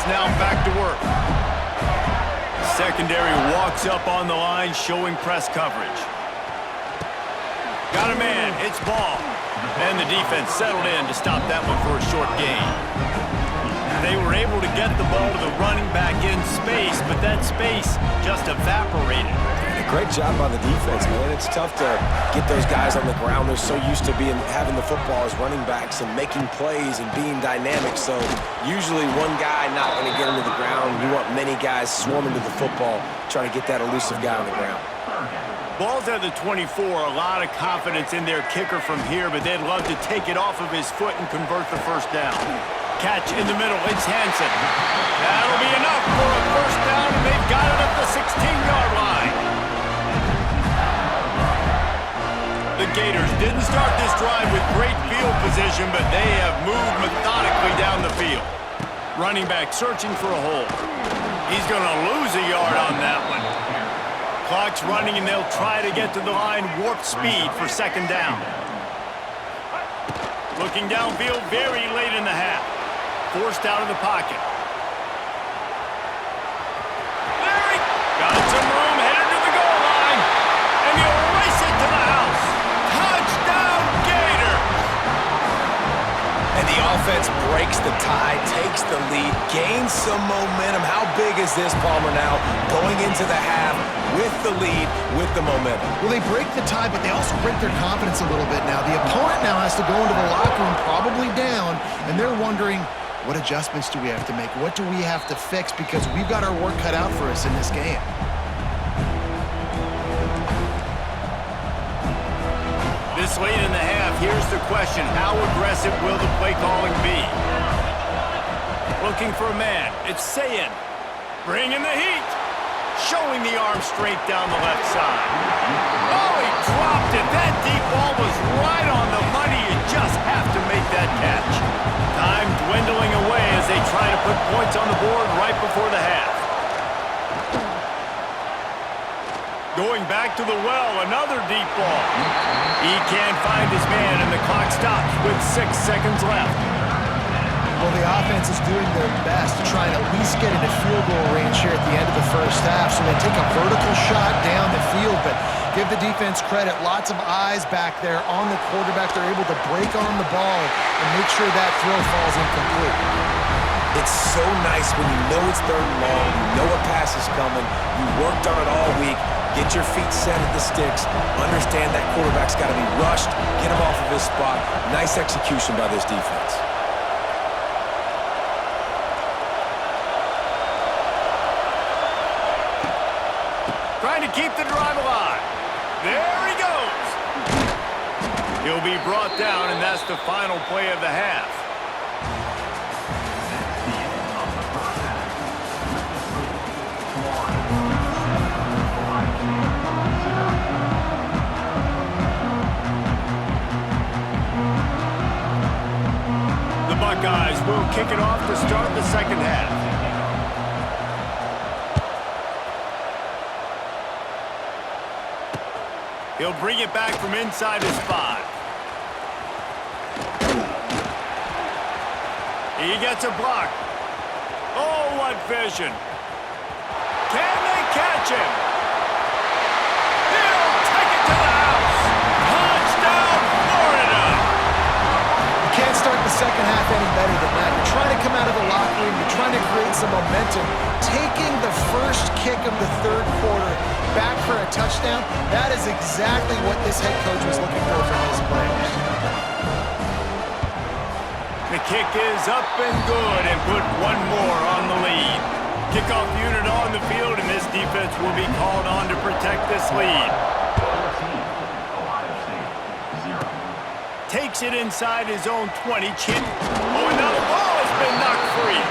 now back to work. Secondary walks up on the line, showing press coverage. Got a man, it's ball. And the defense settled in to stop that one for a short gain. They were able to get the ball to the running back in space, but that space just evaporated. Great job by the defense, man. It's tough to get those guys on the ground. They're so used to having the football as running backs and making plays and being dynamic. So usually one guy not going to get him to the ground. You want many guys swarming to the football, trying to get that elusive guy on the ground. Ball's at the 24. A lot of confidence in their kicker from here, but they'd love to take it off of his foot and convert the first down. Catch in the middle. It's Hansen. That'll be enough for a first down, and they've got it at the 16-yard line. The Gators didn't start this drive with great field position, but they have moved methodically down the field. Running back searching for a hole. He's going to lose a yard on that one. Clock's running, and they'll try to get to the line warp speed for second down. Looking downfield very late in the half. Forced out of the pocket. There he got some room, headed to the goal line, and he'll race it to the house. Touchdown, Gators! And the offense breaks the tie, takes the lead, gains some momentum. How big is this, Palmer, now? Going into the half with the lead, with the momentum. Well, they break the tie, but they also break their confidence a little bit now. The opponent now has to go into the locker room, probably down, and they're wondering, what adjustments do we have to make? What do we have to fix? Because we've got our work cut out for us in this game. This late in the half, here's the question. How aggressive will the play calling be? Looking for a man. It's Sayin. Bringing the heat. Showing the arm straight down the left side. Oh, he dropped it. That deep ball was right on the money. You just have to make that catch. Time dwindling away as they try to put points on the board right before the half. Going back to the well, another deep ball. He can't find his man, and the clock stops with 6 seconds left. Well, the offense is doing their best to try and at least get into field goal range here at the end of the first half. So they take a vertical shot down the field, but give the defense credit. Lots of eyes back there on the quarterback. They're able to break on the ball and make sure that throw falls incomplete. It's so nice when you know it's third and long, you know a pass is coming, you worked on it all week, get your feet set at the sticks, understand that quarterback's got to be rushed, get him off of his spot. Nice execution by this defense. Trying to keep the drive alive. There he goes. He'll be brought down, and that's the final play of the half. The Buckeyes will kick it off to start the second half. He'll bring it back from inside his 5. He gets a block. Oh, what vision. Can they catch him? He'll take it to the house. Touchdown, Florida. You can't start the second half any better than that. You're trying to come out of the locker room. You're trying to create some momentum. Taking the first kick of the third quarter back for a touchdown, that is exactly what this head coach was looking for from his players. The kick is up and good, and put one more on the lead. Kickoff unit on the field, and this defense will be called on to protect this lead. Takes it inside his own 20. Oh, and now the ball has been knocked free.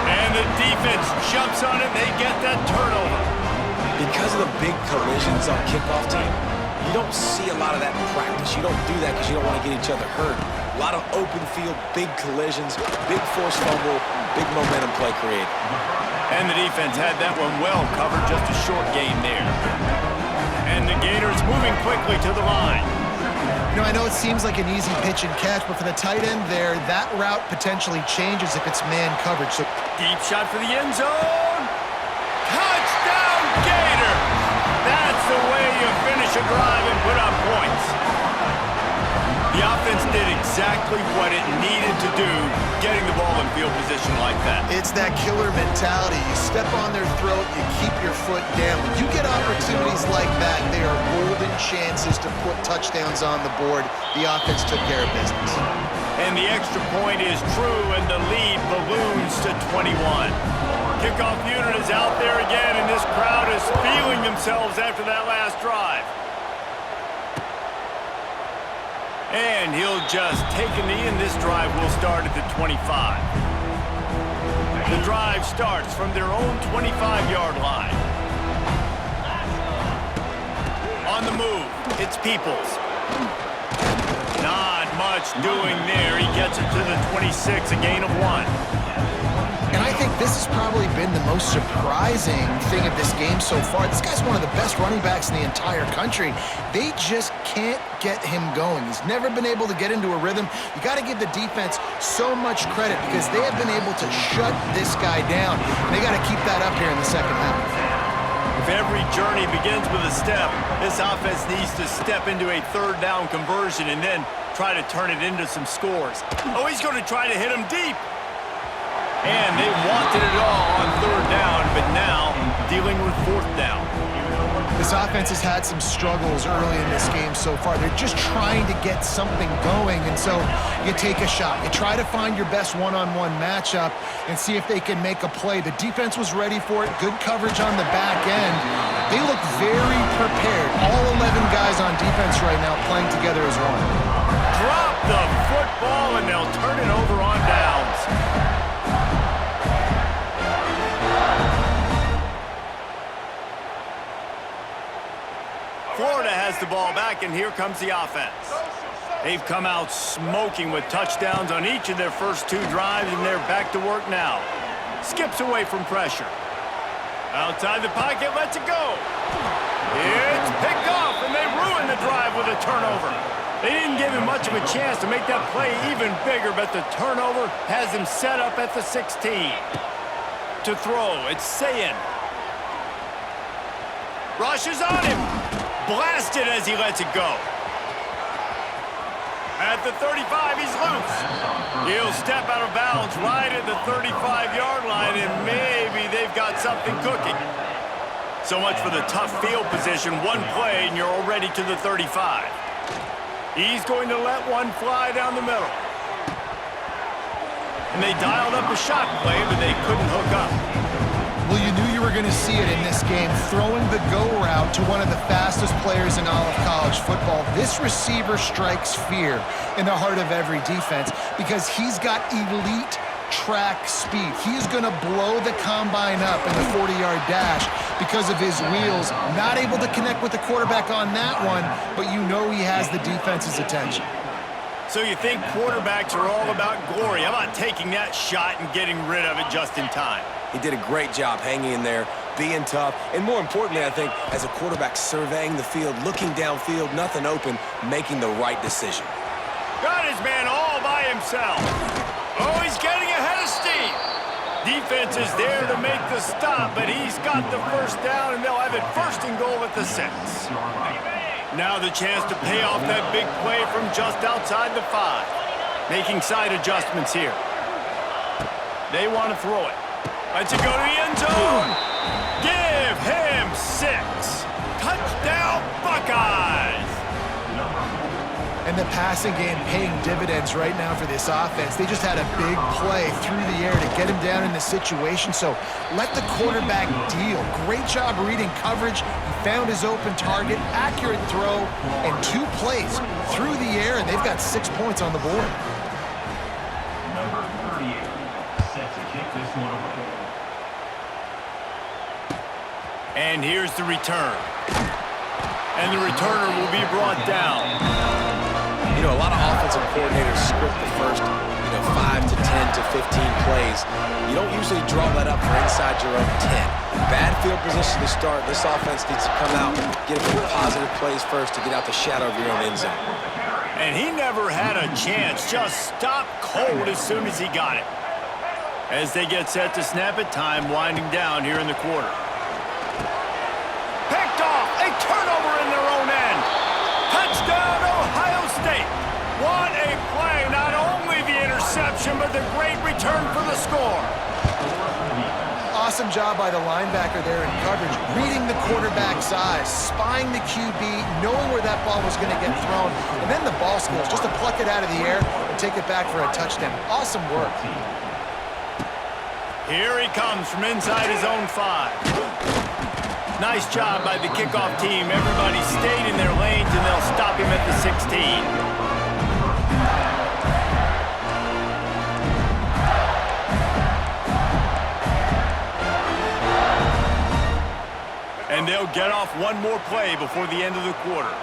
And the defense jumps on it, and they get that turnover. Because of the big collisions on kickoff time, you don't see a lot of that in practice. You don't do that because you don't want to get each other hurt. A lot of open field, big collisions, big forced fumble, big momentum play created. And the defense had that one well covered, just a short gain there. And the Gators moving quickly to the line. You know, I know it seems like an easy pitch and catch, but for the tight end there, that route potentially changes if it's man coverage. So deep shot for the end zone. Touchdown, Gator! That's the way you finish a drive and put up points. The offense did exactly what it needed to do, getting the ball in field position like that. It's that killer mentality. You step on their throat, you keep your foot down. When you get opportunities like that, they are golden chances to put touchdowns on the board. The offense took care of business. And the extra point is true, and the lead balloons to 21. Kickoff unit is out there again, and this crowd is feeling themselves after that last drive. And he'll just take a knee, and this drive will start at the 25. The drive starts from their own 25-yard line. On the move, it's Peoples. Not much doing there. He gets it to the 26, a gain of 1. And I think this has probably been the most surprising thing of this game so far. This guy's one of the best running backs in the entire country. They just can't get him going. He's never been able to get into a rhythm. You got to give the defense so much credit because they have been able to shut this guy down. And they got to keep that up here in the second half. If every journey begins with a step, this offense needs to step into a third down conversion and then try to turn it into some scores. Oh, he's going to try to hit him deep. And they wanted it all on third down, but now dealing with fourth down. This offense has had some struggles early in this game so far. They're just trying to get something going, and so you take a shot. You try to find your best one-on-one matchup and see if they can make a play. The defense was ready for it. Good coverage on the back end. They look very prepared. All 11 guys on defense right now playing together as one. Drop the football, and they'll turn it over on downs. Florida has the ball back, and here comes the offense. They've come out smoking with touchdowns on each of their first 2 drives, and they're back to work now. Skips away from pressure. Outside the pocket, lets it go. It's picked off, and they ruin the drive with a turnover. They didn't give him much of a chance to make that play even bigger, but the turnover has him set up at the 16. To throw, it's Ncaa26. Rushes on him. Blasted as he lets it go. At the 35, he's loose. He'll step out of bounds right at the 35-yard line, and maybe they've got something cooking. So much for the tough field position. One play, and you're already to the 35. He's going to let one fly down the middle. And they dialed up a shot play, but they couldn't hook up. Well, you knew you were going to see it in this game, throwing the go route to one of the fastest players in all of college football. This receiver strikes fear in the heart of every defense because he's got elite track speed. He's going to blow the combine up in the 40-yard dash because of his wheels. Not able to connect with the quarterback on that one, but you know he has the defense's attention. So you think quarterbacks are all about glory. How about taking that shot and getting rid of it just in time? He did a great job hanging in there, being tough, and more importantly, I think, as a quarterback surveying the field, looking downfield, nothing open, making the right decision. Got his man all by himself. Oh, he's getting ahead of steam. Defense is there to make the stop, but he's got the first down, and they'll have it first and goal at the 6. Now the chance to pay off that big play from just outside the 5. Making side adjustments here. They want to throw it. Let's it go to the end zone. Give him 6. Touchdown, Buckeyes. And the passing game paying dividends right now for this offense. They just had a big play through the air to get him down in the situation. So let the quarterback deal. Great job reading coverage. He found his open target, accurate throw, and 2 plays through the air, and they've got 6 points on the board. Number 38 set to kick this one away. And here's the return. And the returner will be brought down. You know, a lot of offensive coordinators script the first, 5 to 10 10 to 15 plays. You don't usually draw that up for inside your own 10. Bad field position to start. This offense needs to come out, get a few positive plays first to get out the shadow of your own end zone. And he never had a chance. Just stopped cold as soon as he got it. As they get set to snap it, time winding down here in the quarter. Picked off. A turnover in their own end. Touchdown, Ohio State. What a play. Not only the interception, but the great return for the score. Awesome job by the linebacker there in coverage, reading the quarterback's eyes, spying the QB, knowing where that ball was going to get thrown, and then the ball skills, just to pluck it out of the air and take it back for a touchdown. Awesome work. Here he comes from inside his own 5. Nice job by the kickoff team. Everybody stayed in their lanes, and they'll stop him at the 16. And they'll get off one more play before the end of the quarter.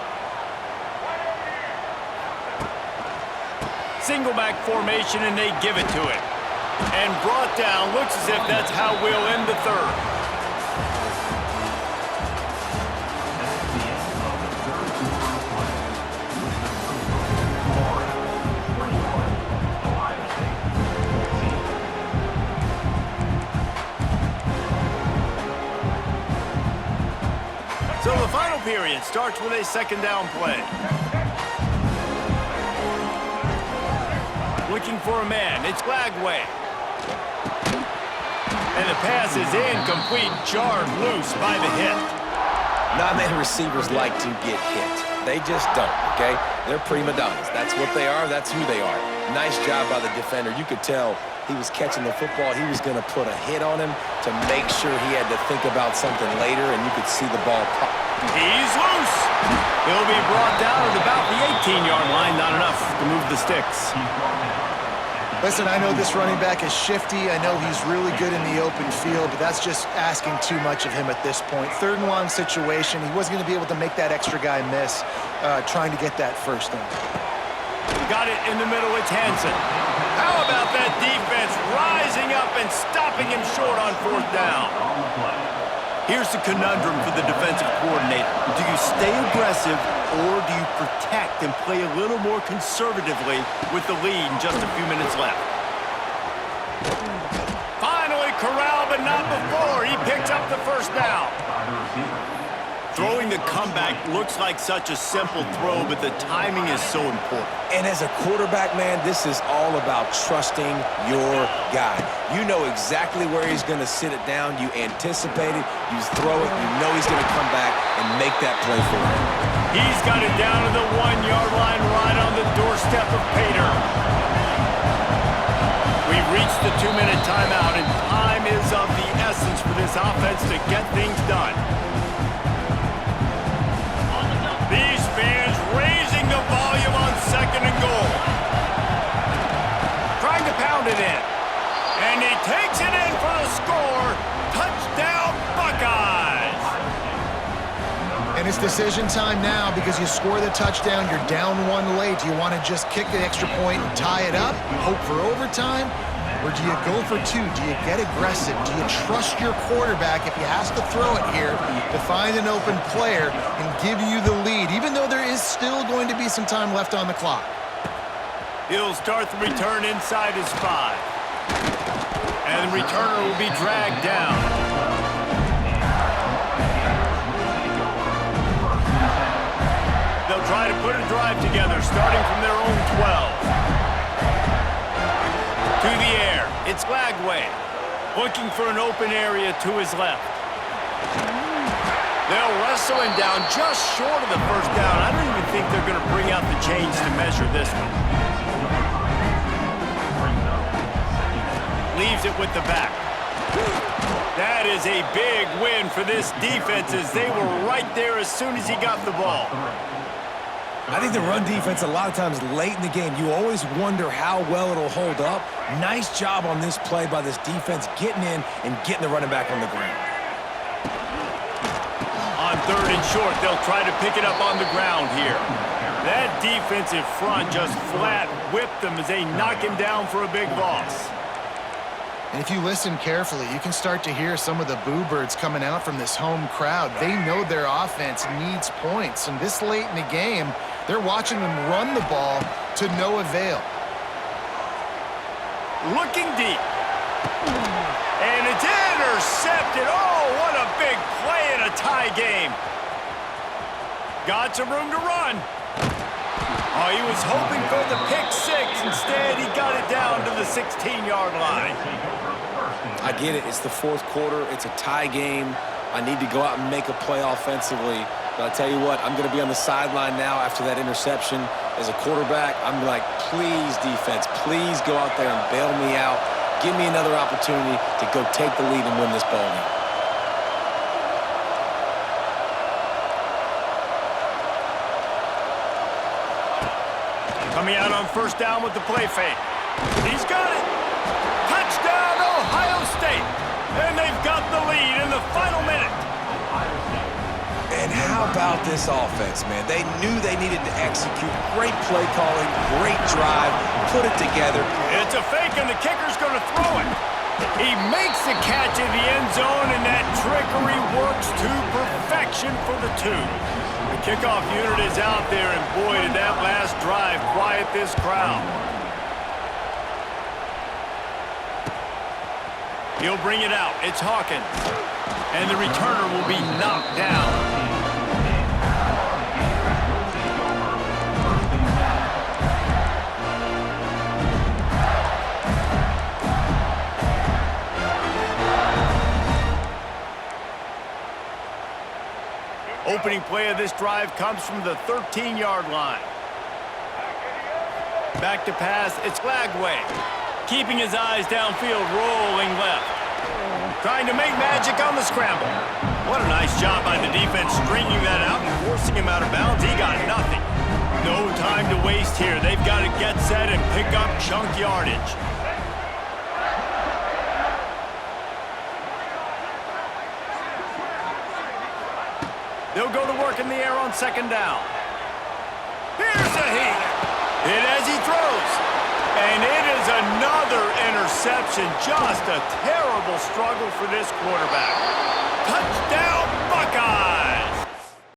Single back formation, and they give it to him. And brought down. Looks as if that's how we'll end the third. So the final period starts with a second down play. Looking for a man. It's Lagway. And the pass is incomplete, jarred loose by the hit. Not many receivers like to get hit. They just don't, okay? They're prima donnas. That's what they are. That's who they are. Nice job by the defender. You could tell he was catching the football. He was going to put a hit on him to make sure he had to think about something later, and you could see the ball pop. He's loose. He'll be brought down at about the 18-yard line. Not enough to move the sticks. Listen, I know this running back is shifty. I know he's really good in the open field, but that's just asking too much of him at this point. Third and long situation. He wasn't going to be able to make that extra guy miss trying to get that first down. Got it in the middle. It's Hansen. How about that defense rising up and stopping him short on fourth down? Here's the conundrum for the defensive coordinator. Do you stay aggressive or do you protect and play a little more conservatively with the lead and just a few minutes left? Finally corralled, but not before. He picks up the first down. Throwing the comeback looks like such a simple throw, but the timing is so important. And as a quarterback, man, this is all about trusting your guy. You know exactly where he's going to sit it down. You anticipate it. You throw it. You know he's going to come back and make that play for you. He's got it down to the 1-yard line right on the doorstep of Pater. We've reached the 2-minute timeout, and time is of the essence for this offense to get things done. These fans raising the volume on second and goal. Trying to pound it in. And he takes it in for the score. Touchdown, Buckeyes. And it's decision time now because you score the touchdown, you're down one late. Do you want to just kick the extra point and tie it up, hope for overtime? Or do you go for two? Do you get aggressive? Do you trust your quarterback if he has to throw it here to find an open player and give you the lead, even though there is still going to be some time left on the clock? He'll start the return inside his 5. And the returner will be dragged down. They'll try to put a drive together, starting from their own 12. To the air, it's Lagway, looking for an open area to his left. They'll wrestle him down just short of the first down. I don't even think they're going to bring out the chains to measure this one. Leaves it with the back. That is a big win for this defense as they were right there as soon as he got the ball. I think the run defense, a lot of times late in the game, you always wonder how well it'll hold up. Nice job on this play by this defense, getting in and getting the running back on the ground. On third and short, they'll try to pick it up on the ground here. That defensive front just flat whipped them as they knock him down for a big loss. And if you listen carefully, you can start to hear some of the boo birds coming out from this home crowd. They know their offense needs points, and this late in the game, they're watching them run the ball to no avail. Looking deep. And it's intercepted. Oh, what a big play in a tie game. Got some room to run. Oh, he was hoping for the pick six. Instead, he got it down to the 16-yard line. I get it. It's the fourth quarter. It's a tie game. I need to go out and make a play offensively. But I tell you what, I'm going to be on the sideline now after that interception. As a quarterback, I'm like, please, defense, please go out there and bail me out. Give me another opportunity to go take the lead and win this ball game. Coming out on first down with the play fake. He's got it. Touchdown, Ohio State. And they've got the lead in the final minute. And how about this offense, man? They knew they needed to execute. Great play calling, great drive, put it together. It's a fake, and the kicker's going to throw it. He makes the catch in the end zone, and that trickery works to perfection for the two. The kickoff unit is out there, and boy, did that last drive quiet this crowd. He'll bring it out. It's Hawkins. And the returner will be knocked down. Opening play of this drive comes from the 13-yard line. Back to pass, it's Lagway. Keeping his eyes downfield, rolling left. Trying to make magic on the scramble. What a nice job by the defense stringing that out and forcing him out of bounds. He got nothing. No time to waste here. They've got to get set and pick up chunk yardage. They'll go to work in the air on second down. Here's a heat. Hit as he throws. And it is another interception. Just a terrible struggle for this quarterback. Touchdown, Buckeyes!